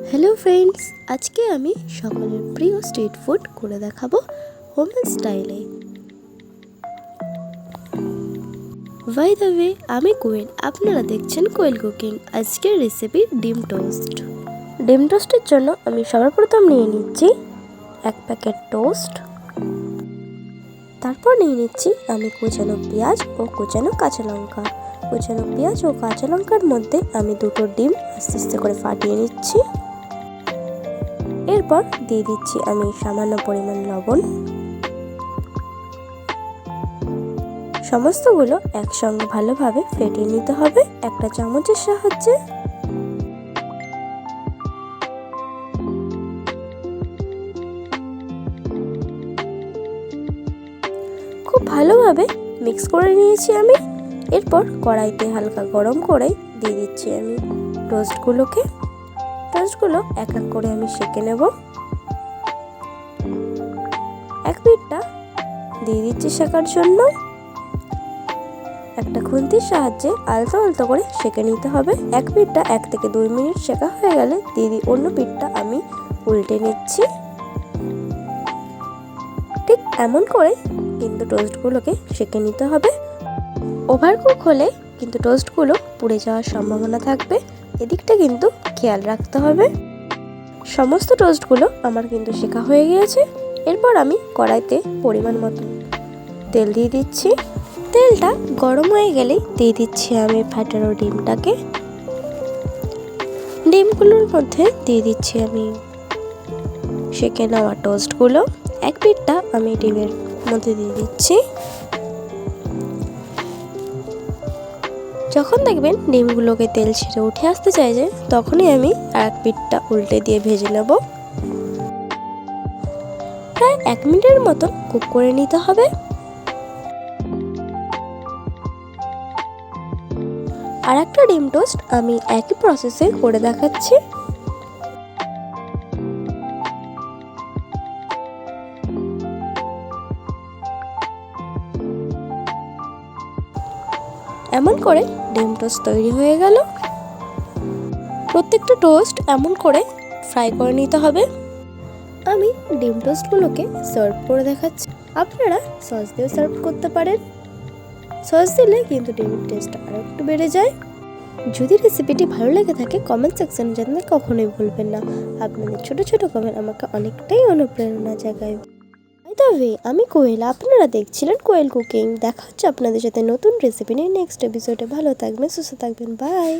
Hello friends, আজকে আমি সকলের প্রিয় স্ট্রিট ফুড করে দেখাবো হোমমেড স্টাইলে। বাই দ্য ওয়ে, আমি কোয়েল, আপনারা দেখছেন কোয়েল কুকিং। আজকের রেসিপি ডিম টোস্ট। ডিম টোস্টের জন্য আমি সবার প্রথম নিয়ে নিচ্ছি 1 প্যাকেট টোস্ট। তারপর নিয়ে নিচ্ছি আমি কুচানো পেঁয়াজ ও কুচানো কাঁচা লঙ্কা। কুচানো পেঁয়াজ ও কাঁচা লঙ্কার মধ্যে আমি 2টো ডিম আস্তে আস্তে করে ফাটিয়ে নিচ্ছি। এরপর দিয়ে দিচ্ছি আমি সামান্য পরিমাণ লবণ। সমস্তগুলো একসঙ্গে ভালোভাবে ফেটিয়ে নিতে হবে একটা চামচের সাহায্যে। খুব ভালোভাবে মিক্স করে নিয়েছি আমি। এরপর কড়াইতে হালকা গরম করে দিয়ে দিচ্ছি আমি টোস্টগুলোকে। টোস্টগুলো এক এক করে আমি সেঁকে নেব। এক পিঠটা দিয়ে দিচ্ছি শেকার জন্য। একটা খুন্তির সাহায্যে আলতো আলতো করে সেঁকে নিতে হবে। এক পিঠটা 1 থেকে 2 মিনিট সেঁকা হয়ে গেলে অন্য পিঠটা আমি উল্টে নিচ্ছি। ঠিক এমন করে কিন্তু টোস্টগুলোকে সেঁকে নিতে হবে। ওভারকুক হলে কিন্তু টোস্টগুলো পুড়ে যাওয়ার সম্ভাবনা থাকবে, এদিকটা কিন্তু খেয়াল রাখতে হবে। সমস্ত টোস্টগুলো আমার কিন্তু সেঁকা হয়ে গিয়েছে। এরপর আমি কড়াইতে পরিমাণ মতো তেল দিয়ে দিচ্ছি। তেলটা গরম হয়ে গেলেই দিয়ে দিচ্ছি আমি ফাটানো ডিমটাকে। ডিমগুলোর মধ্যে দিয়ে দিচ্ছি আমি সেঁকে নেওয়া টোস্টগুলো। এক পিঠটা আমি ডিমের মধ্যে দিয়ে দিচ্ছি। যখন দেখবেন ডিমগুলোকে তেল ছেড়ে উঠে আসতে চাইছে, তখনই আমি আর এক পিঠটা উল্টে দিয়ে ভেজে নেব। প্রায় 1 মিনিটের মতো কুক করে নিতে হবে। আর একটা ডিম টোস্ট আমি একই প্রসেসে করে দেখাচ্ছি। এমন করে ডিম টোস্ট তৈরি হয়ে গেল। প্রত্যেকটা টোস্ট এমন করে ফ্রাই করে নিতে হবে। আমি ডিম টোস্টগুলোকে সার্ভ করে দেখাচ্ছি। আপনারা সস দিয়েও সার্ভ করতে পারেন। সস দিলে কিন্তু ডিমের টেস্টটা আরও একটু বেড়ে যায়। যদি রেসিপিটি ভালো লেগে থাকে কমেন্ট সেকশনে জানাতে কখনোই ভুলবেন না। আপনাদের ছোট ছোট কমেন্ট আমাকে অনেকটাই অনুপ্রেরণা জাগায়। তবে আমি কোয়েল, আপনারা দেখছিলেন কোয়েল কুকিং। দেখা হচ্ছে আপনাদের সাথে নতুন রেসিপি নিয়ে নেক্সট এপিসোডে। ভালো থাকবেন, সুস্থ থাকবেন, বাই।